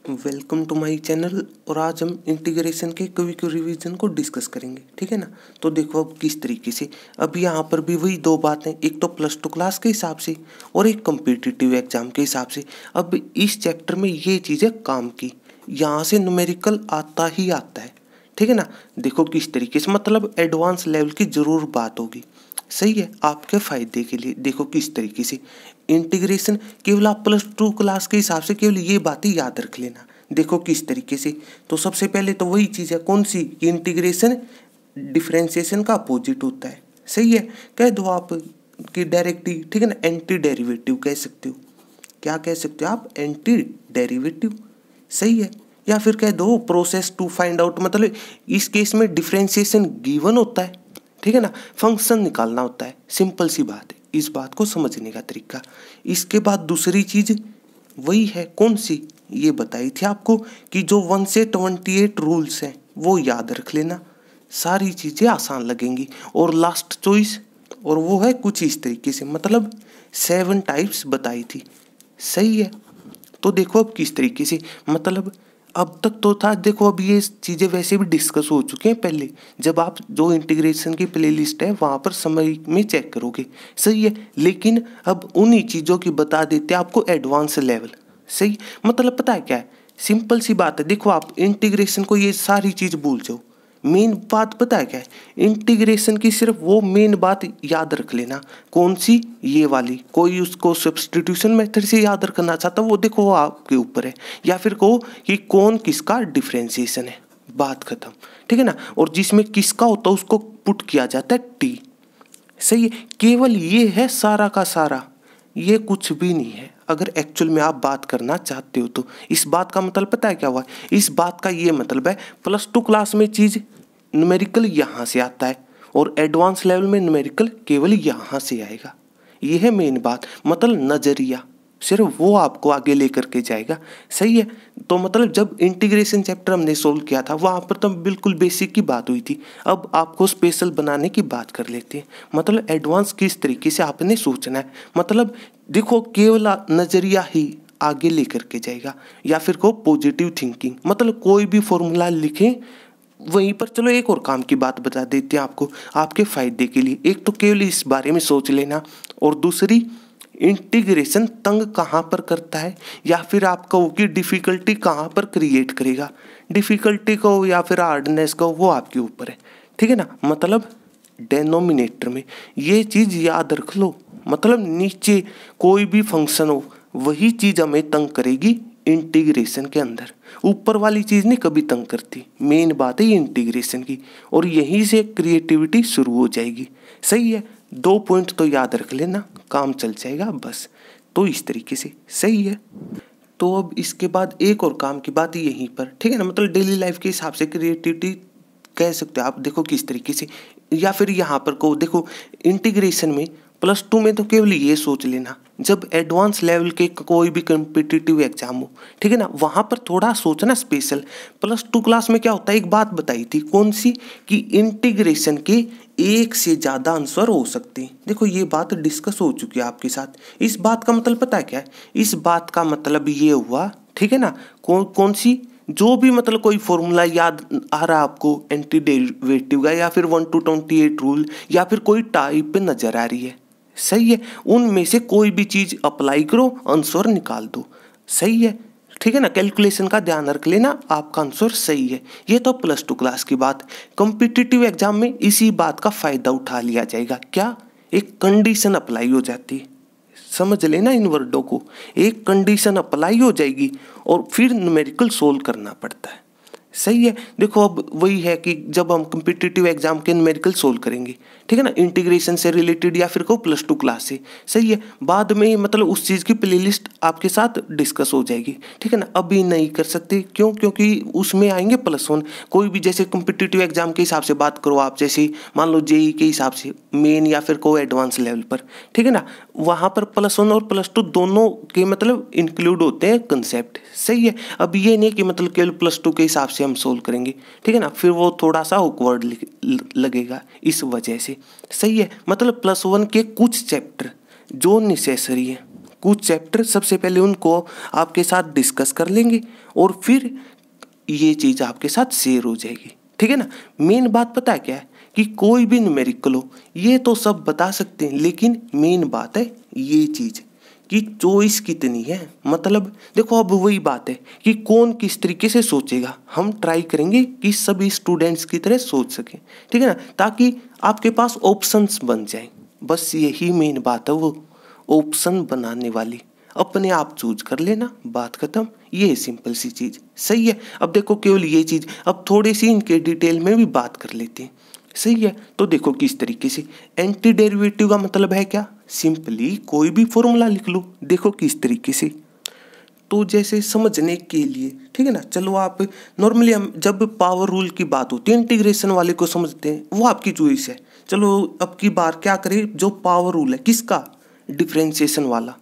Welcome to my channel. और आज हम इंटीग्रेशन के क्विक रिवीजन को डिस्कस करेंगे, ठीक है ना। तो देखो अब किस तरीके से, अब यहाँ पर भी वही दो बातें, एक तो प्लस टू क्लास के हिसाब से और एक कॉम्पिटिटिव एग्जाम के हिसाब से। अब इस चैप्टर में ये चीज़ें काम की, यहाँ से न्यूमेरिकल आता ही आता है, ठीक है ना। देखो किस तरीके से, मतलब एडवांस लेवल की ज़रूर बात होगी, सही है, आपके फ़ायदे के लिए। देखो किस तरीके से इंटीग्रेशन, केवल आप प्लस टू क्लास के हिसाब से केवल ये बातें याद रख लेना। देखो किस तरीके से, तो सबसे पहले तो वही चीज़ है, कौन सी, इंटीग्रेशन डिफरेंशिएशन का अपोजिट होता है, सही है। कह दो आप कि डायरेक्टली, ठीक है ना, एंटी डेरिवेटिव कह सकते हो। क्या कह सकते हो आप, एंटी डेरिवेटिव, सही है। या फिर कह दो प्रोसेस टू फाइंड आउट, मतलब इस केस में डिफरेंशिएशन गिवन होता है, ठीक है ना, फंक्शन निकालना होता है, सिंपल सी बात है। इस बात को समझने का तरीका। इसके बाद दूसरी चीज वही है, कौन सी, ये बताई थी आपको कि जो 1 से 28 रूल्स हैं वो याद रख लेना, सारी चीज़ें आसान लगेंगी। और लास्ट चॉइस, और वो है कुछ इस तरीके से, मतलब 7 टाइप्स बताई थी, सही है। तो देखो अब किस तरीके से, मतलब अब तक तो था, देखो अब ये चीज़ें वैसे भी डिस्कस हो चुके हैं पहले, जब आप जो इंटीग्रेशन की प्लेलिस्ट है वहाँ पर समय में चेक करोगे, सही है। लेकिन अब उन्हीं चीज़ों की बता देते हैं आपको एडवांस लेवल, सही। मतलब पता है क्या है, सिंपल सी बात है। देखो आप इंटीग्रेशन को ये सारी चीज़ भूल जाओ, मेन बात पता है क्या है, इंटीग्रेशन की सिर्फ वो मेन बात याद रख लेना, कौन सी, ये वाली। कोई उसको सब्स्टिट्यूशन मेथड से याद रखना चाहता वो देखो, वो आपके ऊपर है। या फिर कहो कि कौन किसका डिफरेंशिएशन है, बात खत्म, ठीक है ना। और जिसमें किसका होता है उसको पुट किया जाता है टी, सही है। केवल ये है सारा का सारा, ये कुछ भी नहीं है। अगर एक्चुअल में आप बात करना चाहते हो तो इस बात का मतलब पता है क्या हुआ, इस बात का ये मतलब है प्लस टू क्लास में चीज़ न्यूमेरिकल यहाँ से आता है और एडवांस लेवल में न्यूमेरिकल केवल यहाँ से आएगा। ये है मेन बात, मतलब नज़रिया सिर्फ वो आपको आगे लेकर के जाएगा, सही है। तो मतलब जब इंटीग्रेशन चैप्टर हमने सोल्व किया था वहाँ पर तो बिल्कुल बेसिक की बात हुई थी, अब आपको स्पेशल बनाने की बात कर लेते हैं। मतलब एडवांस किस तरीके से आपने सोचना है, मतलब देखो केवल नज़रिया ही आगे लेकर के जाएगा। या फिर को पॉजिटिव थिंकिंग, मतलब कोई भी फॉर्मूला लिखें वहीं पर। चलो एक और काम की बात बता देते हैं आपको, आपके फायदे के लिए। एक तो केवल इस बारे में सोच लेना, और दूसरी इंटीग्रेशन तंग कहाँ पर करता है, या फिर आप कहो कि डिफ़िकल्टी कहाँ पर क्रिएट करेगा। डिफ़िकल्टी कहो या फिर हार्डनेस कहो, वो आपके ऊपर है, ठीक है ना। मतलब डेनोमिनेटर में ये चीज़ याद रख लो, मतलब नीचे कोई भी फंक्शन हो वही चीज़ हमें तंग करेगी इंटीग्रेशन के अंदर, ऊपर वाली चीज़ नहीं कभी तंग करती। मेन बात है ये इंटीग्रेशन की, और यहीं से क्रिएटिविटी शुरू हो जाएगी, सही है। 2 पॉइंट तो याद रख लेना, काम चल जाएगा बस। तो इस तरीके से, सही है। तो अब इसके बाद एक और काम की बात यहीं पर, ठीक है ना, मतलब डेली लाइफ के हिसाब से क्रिएटिविटी कह सकते हो आप। देखो किस तरीके से, या फिर यहाँ पर को देखो इंटीग्रेशन में प्लस टू में तो केवल ये सोच लेना, जब एडवांस लेवल के कोई भी कम्पिटिटिव एग्जाम हो, ठीक है ना, वहाँ पर थोड़ा सोचना स्पेशल। प्लस टू क्लास में क्या होता है, एक बात बताई थी, कौन सी, कि इंटीग्रेशन के एक से ज़्यादा आंसर हो सकते हैं। देखो ये बात डिस्कस हो चुकी है आपके साथ। इस बात का मतलब पता है क्या है, इस बात का मतलब ये हुआ, ठीक है ना, कौन सी, जो भी मतलब कोई फॉर्मूला याद आ रहा है आपको एंटी डेरिवेटिव का, या फिर 1 to 28 रूल, या फिर कोई टाइप पे नजर आ रही है, सही है, उनमें से कोई भी चीज़ अप्लाई करो, आंसर निकाल दो, सही है, ठीक है ना। कैलकुलेशन का ध्यान रख लेना, आपका आंसर सही है। ये तो प्लस टू क्लास की बात। कॉम्पिटिटिव एग्जाम में इसी बात का फ़ायदा उठा लिया जाएगा, क्या, एक कंडीशन अप्लाई हो जाती है, समझ लेना इन वर्डों को, एक कंडीशन अप्लाई हो जाएगी और फिर न्यूमेरिकल सोल्व करना पड़ता है, सही है। देखो अब वही है कि जब हम कम्पिटिटिव एग्जाम के न्यूमेरिकल सोल्व करेंगे, ठीक है ना, इंटीग्रेशन से रिलेटेड या फिर को प्लस टू क्लास से, सही है, बाद में मतलब उस चीज़ की प्लेलिस्ट आपके साथ डिस्कस हो जाएगी, ठीक है ना। अभी नहीं कर सकते, क्यों, क्योंकि उसमें आएंगे +1। कोई भी जैसे कम्पिटिटिव एग्जाम के हिसाब से बात करो आप, जैसे मान लो जेई के हिसाब से मेन या फिर को एडवांस लेवल पर, ठीक है ना, वहाँ पर +1 और +2 दोनों के मतलब इंक्लूड होते हैं कंसेप्ट, सही है। अब ये नहीं कि मतलब केवल +2 के हिसाब से हम सोल्व करेंगे, ठीक है ना, फिर वो थोड़ा सा ऑकवर्ड लगेगा इस वजह से, सही है। मतलब +1 के कुछ चैप्टर जो नेसेसरी है, कुछ चैप्टर सबसे पहले उनको आपके साथ डिस्कस कर लेंगे और फिर ये चीज़ आपके साथ शेयर हो जाएगी, ठीक है ना। मेन बात पता है क्या है कि कोई भी न्यूमेरिकल हो ये तो सब बता सकते हैं, लेकिन मेन बात है ये चीज़ कि चॉइस कितनी है। मतलब देखो अब वही बात है कि कौन किस तरीके से सोचेगा। हम ट्राई करेंगे कि सभी स्टूडेंट्स की तरह सोच सकें, ठीक है ना, ताकि आपके पास ऑप्शंस बन जाएं। बस यही मेन बात है, वो ऑप्शन बनाने वाली अपने आप चूज कर लेना, बात खत्म। ये है सिंपल सी चीज़, सही है। अब देखो केवल ये चीज़, अब थोड़ी सी इनके डिटेल में भी बात कर लेते हैं, सही है। तो देखो किस तरीके से एंटी डेरिवेटिव का मतलब है क्या, सिंपली कोई भी फॉर्मूला लिख लो। देखो किस तरीके से, तो जैसे समझने के लिए, ठीक है ना, चलो आप नॉर्मली हम जब पावर रूल की बात होती है इंटीग्रेशन वाले को समझते हैं, वो आपकी चॉइस है। चलो अब की बार क्या करें, जो पावर रूल है किसका, डिफ्रेंशिएशन वाला,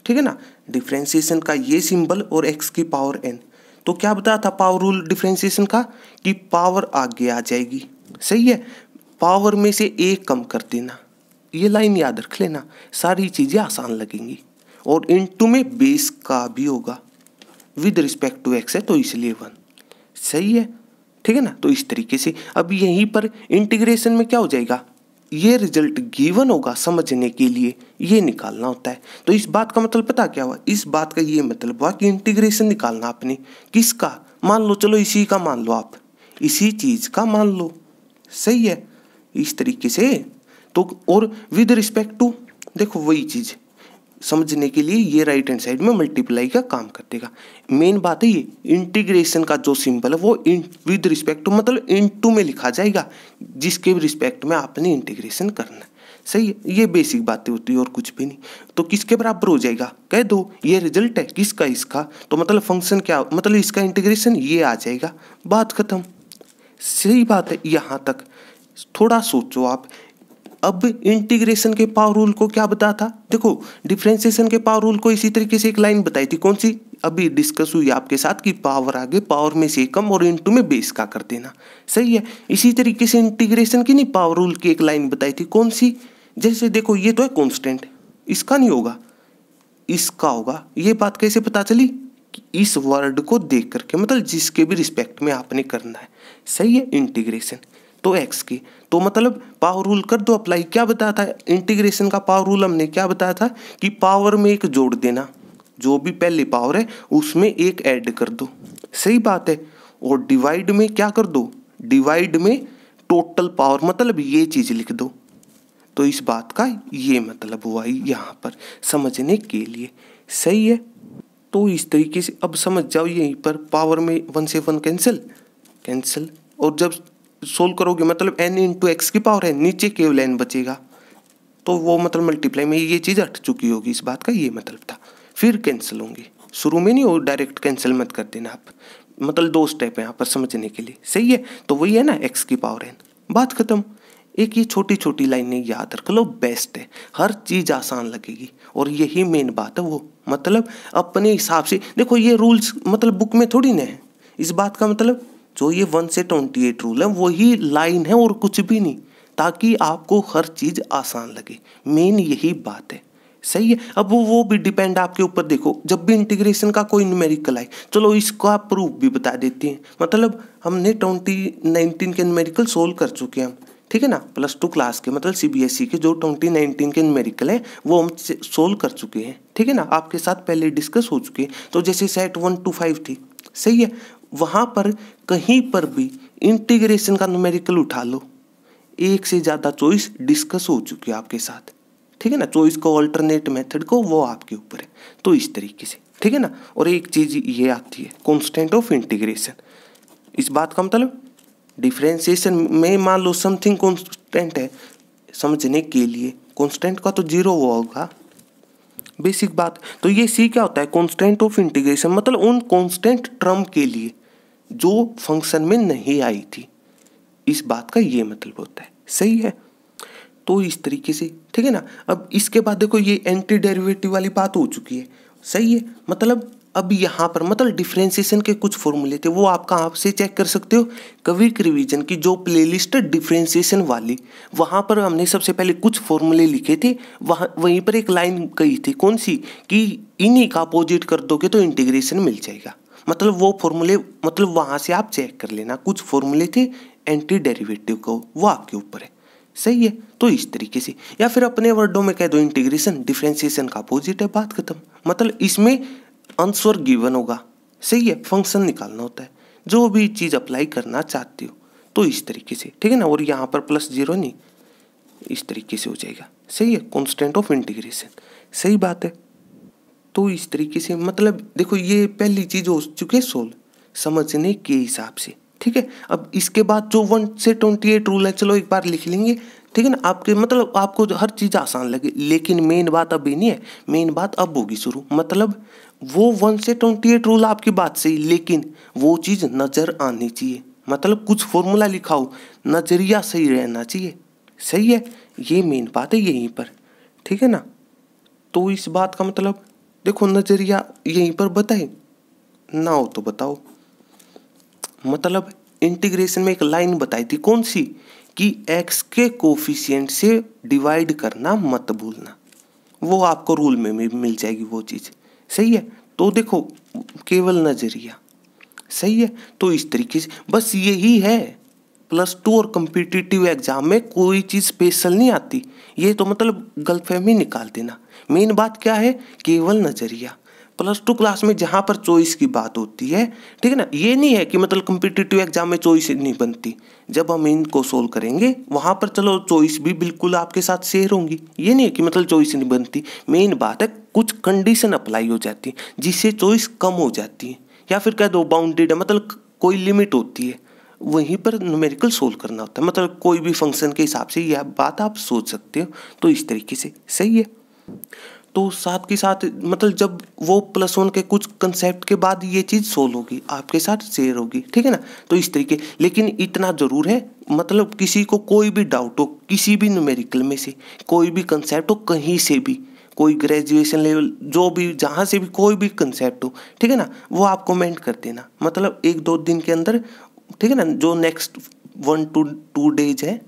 ठीक है ना। डिफ्रेंशिएशन का ये सिंबल और x की पावर n, तो क्या बताया था पावर रूल डिफ्रेंशिएशन का कि पावर आगे आ जाएगी, सही है। पावर में से एक कम कर देना, ये लाइन याद रख लेना, सारी चीज़ें आसान लगेंगी। और इनटू में बेस का भी होगा, विद रिस्पेक्ट टू x है तो इसलिए 1, सही है, ठीक है ना। तो इस तरीके से अब यहीं पर इंटीग्रेशन में क्या हो जाएगा, ये रिजल्ट गिवन होगा, समझने के लिए ये निकालना होता है। तो इस बात का मतलब पता क्या हुआ, इस बात का ये मतलब हुआ कि इंटीग्रेशन निकालना आपने किसका, मान लो चलो इसी का मान लो, आप इसी चीज़ का मान लो, सही है, इस तरीके से। तो और विद रिस्पेक्ट टू, देखो वही चीज़ समझने के लिए ये राइट हैंड साइड में मल्टीप्लाई का काम कर देगा। मेन बात है ये इंटीग्रेशन का जो सिंबल है वो विद रिस्पेक्ट टू मतलब इनटू में लिखा जाएगा, जिसके रिस्पेक्ट में आपने इंटीग्रेशन करना है, सही है। ये बेसिक बातें होती है और कुछ भी नहीं। तो किसके बराबर हो जाएगा, कह दो ये रिजल्ट है किसका, इसका, तो मतलब फंक्शन क्या, मतलब इसका इंटीग्रेशन ये आ जाएगा, बात खत्म, सही बात है। यहाँ तक थोड़ा सोचो आप। अब इंटीग्रेशन के पावर रूल को क्या बताया था, देखो डिफरेंशिएशन के पावर रूल को इसी तरीके से एक लाइन बताई थी, कौन सी, अभी डिस्कस हुई आपके साथ कि पावर आगे पावर में से कम और इनटू में बेस का कर देना, सही है। इसी तरीके से इंटीग्रेशन की नहीं पावर रूल की एक लाइन बताई थी, कौन सी, जैसे देखो ये तो है कांस्टेंट, इसका नहीं होगा इसका होगा। ये बात कैसे पता चली, इस वर्ड को देख करके, मतलब जिसके भी रिस्पेक्ट में आपने करना है, सही है। इंटीग्रेशन तो x की, तो मतलब पावर रूल कर दो अप्लाई। क्या बताया था इंटीग्रेशन का पावर रूल, हमने क्या बताया था कि पावर में एक जोड़ देना, जो भी पहले पावर है उसमें एक ऐड कर दो, सही बात है। और डिवाइड में क्या कर दो, डिवाइड में टोटल पावर, मतलब ये चीज़ लिख दो। तो इस बात का ये मतलब हुआ यहाँ पर समझने के लिए, सही है। तो इस तरीके से अब समझ जाओ, यहीं पर पावर में 1 से 1 कैंसिल, और जब सोल्व करोगे मतलब n इंटू एक्स की पावर है, नीचे केवल n बचेगा, तो वो मतलब मल्टीप्लाई में ये चीज़ हट चुकी होगी, इस बात का ये मतलब था। फिर कैंसिल होंगे, शुरू में नहीं हो, डायरेक्ट कैंसिल मत कर देना आप, मतलब 2 स्टेप है यहाँ पर समझने के लिए, सही है। तो वही है ना x की पावर n, बात खत्म। एक ये छोटी छोटी लाइनें याद रख लो, बेस्ट है, हर चीज़ आसान लगेगी। और यही मेन बात है, वो मतलब अपने हिसाब से देखो, ये रूल्स मतलब बुक में थोड़ी ना है, इस बात का मतलब जो ये 1 से 28 रूल है वही लाइन है और कुछ भी नहीं, ताकि आपको हर चीज़ आसान लगे, मेन यही बात है, सही है। अब वो भी डिपेंड आपके ऊपर। देखो जब भी इंटीग्रेशन का कोई न्यूमेरिकल आए, चलो इसका प्रूफ भी बता देते हैं। मतलब हमने 2019 के न्यूमेरिकल सोल्व कर चुके हैं हम, ठीक है ना, +2 क्लास के, मतलब CBSE के जो 2019 के न्यूमेरिकल हैं वो हम सोल्व कर चुके हैं, ठीक है ना, आपके साथ पहले डिस्कस हो चुके हैं। तो जैसे सेट 1 to 5 थी, सही है, वहाँ पर कहीं पर भी इंटीग्रेशन का न्यूमेरिकल उठा लो, एक से ज़्यादा चॉइस डिस्कस हो चुकी है आपके साथ, ठीक है ना। चॉइस को, ऑल्टरनेट मेथड को, वो आपके ऊपर है। तो इस तरीके से, ठीक है ना। और एक चीज़ ये आती है कांस्टेंट ऑफ इंटीग्रेशन, इस बात का मतलब डिफरेंशिएशन में मान लो समथिंग कांस्टेंट है, समझने के लिए कांस्टेंट का तो 0 होगा, बेसिक बात। तो ये सी क्या होता है, कांस्टेंट ऑफ इंटीग्रेशन, मतलब उन कांस्टेंट टर्म के लिए जो फंक्शन में नहीं आई थी, इस बात का ये मतलब होता है, सही है। तो इस तरीके से, ठीक है ना। अब इसके बाद देखो ये एंटी डेरिवेटिव वाली बात हो चुकी है, सही है। मतलब अब यहाँ पर मतलब डिफरेंशिएशन के कुछ फॉर्मूले थे, वो आप कहाँ से चेक कर सकते हो, क्विक रिवीजन की जो प्लेलिस्ट है डिफरेंशिएशन वाली, वहाँ पर हमने सबसे पहले कुछ फॉर्मूले लिखे थे। वहीं पर एक लाइन कही थी, कौन सी, कि इन्हीं का अपोजिट कर दोगे तो इंटीग्रेशन मिल जाएगा। मतलब वो फॉर्मूले, मतलब वहाँ से आप चेक कर लेना, कुछ फॉर्मूले थे एंटी डेरिवेटिव को, वो आपके ऊपर है। सही है, तो इस तरीके से, या फिर अपने वर्डों में कह दो इंटीग्रेशन डिफरेंशिएशन का अपोजिट है, बात खत्म। मतलब इसमें आंसर गिवन होगा। सही है, फंक्शन निकालना होता है, जो भी चीज़ अप्लाई करना चाहते हो, तो इस तरीके से, ठीक है ना। और यहाँ पर +0 नहीं, इस तरीके से हो जाएगा। सही है, कांस्टेंट ऑफ इंटीग्रेशन, सही बात है। तो इस तरीके से मतलब देखो ये पहली चीज़ हो चुकी है सोल्व समझने के हिसाब से, ठीक है। अब इसके बाद जो 1 से 28 रूल है, चलो एक बार लिख लेंगे, ठीक है ना। आपके मतलब आपको हर चीज़ आसान लगे, लेकिन मेन बात अभी नहीं है, मेन बात अब होगी शुरू। मतलब वो 1 से 28 रूल आपकी बात सही, लेकिन वो चीज़ नज़र आनी चाहिए। मतलब कुछ फॉर्मूला लिखा हो, नज़रिया सही रहना चाहिए। सही है, ये मेन बात है यहीं पर, ठीक है ना। तो इस बात का मतलब देखो, नज़रिया यहीं पर बताए ना हो तो बताओ। मतलब इंटीग्रेशन में एक लाइन बताई थी, कौन सी, कि x के कोफिशिएंट से डिवाइड करना मत भूलना, वो आपको रूल में मिल जाएगी वो चीज़। सही है, तो देखो केवल नज़रिया, सही है। तो इस तरीके से बस यही है, +2 और कम्पिटिटिव एग्जाम में कोई चीज़ स्पेशल नहीं आती, ये तो मतलब गलतफहमी निकाल देना। मेन बात क्या है, केवल नज़रिया। +2 क्लास में जहाँ पर चॉइस की बात होती है, ठीक है ना, ये नहीं है कि मतलब कम्पिटिटिव एग्जाम में चॉइस नहीं बनती। जब हम इनको सोल्व करेंगे वहाँ पर चलो चॉइस भी बिल्कुल आपके साथ शेयर होंगी, ये नहीं है कि मतलब चॉइस नहीं बनती। मेन बात है कुछ कंडीशन अप्लाई हो जाती है जिससे चॉइस कम हो जाती है, या फिर कह दो बाउंडेड है, मतलब कोई लिमिट होती है, वहीं पर न्यूमेरिकल सोल्व करना होता है। मतलब कोई भी फंक्शन के हिसाब से यह बात आप सोच सकते हो, तो इस तरीके से सही है। तो साथ के साथ मतलब जब वो +1 के कुछ कंसेप्ट के बाद ये चीज़ सोल्व होगी, आपके साथ शेयर होगी, ठीक है ना। तो इस तरीके, लेकिन इतना ज़रूर है, मतलब किसी को कोई भी डाउट हो किसी भी न्यूमेरिकल में से, कोई भी कंसेप्ट हो कहीं से भी, कोई ग्रेजुएशन लेवल जो भी जहाँ से भी कोई भी कंसेप्ट हो, ठीक है ना, वो आप कमेंट कर देना। मतलब 1-2 दिन के अंदर, ठीक है ना, जो नेक्स्ट 1 to 2 डेज है,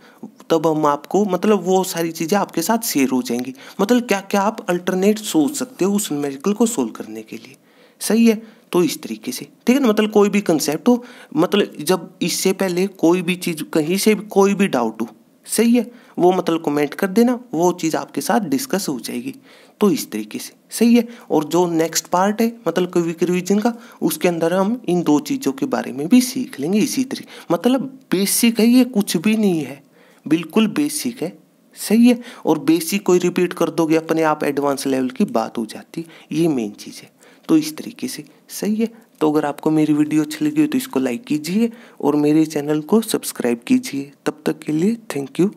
तब हम आपको मतलब वो सारी चीज़ें आपके साथ शेयर हो जाएंगी। मतलब क्या क्या आप अल्टरनेट सोच सकते हो उस न्यूमेरिकल को सोल्व करने के लिए। सही है, तो इस तरीके से, ठीक है ना। मतलब कोई भी कंसेप्ट हो, मतलब जब इससे पहले कोई भी चीज़ कहीं से भी कोई भी डाउट हो, सही है, वो मतलब कमेंट कर देना, वो चीज़ आपके साथ डिस्कस हो जाएगी। तो इस तरीके से सही है। और जो नेक्स्ट पार्ट है मतलब क्विक रिवीजन का, उसके अंदर हम इन 2 चीज़ों के बारे में भी सीख लेंगे इसी तरीके। मतलब बेसिक है, ये कुछ भी नहीं है, बिल्कुल बेसिक है। सही है, और बेसिक कोई रिपीट कर दोगे अपने आप एडवांस लेवल की बात हो जाती, ये मेन चीज़ है। तो इस तरीके से सही है। तो अगर आपको मेरी वीडियो अच्छी लगी हो तो इसको लाइक कीजिए और मेरे चैनल को सब्सक्राइब कीजिए। तब तक के लिए थैंक यू।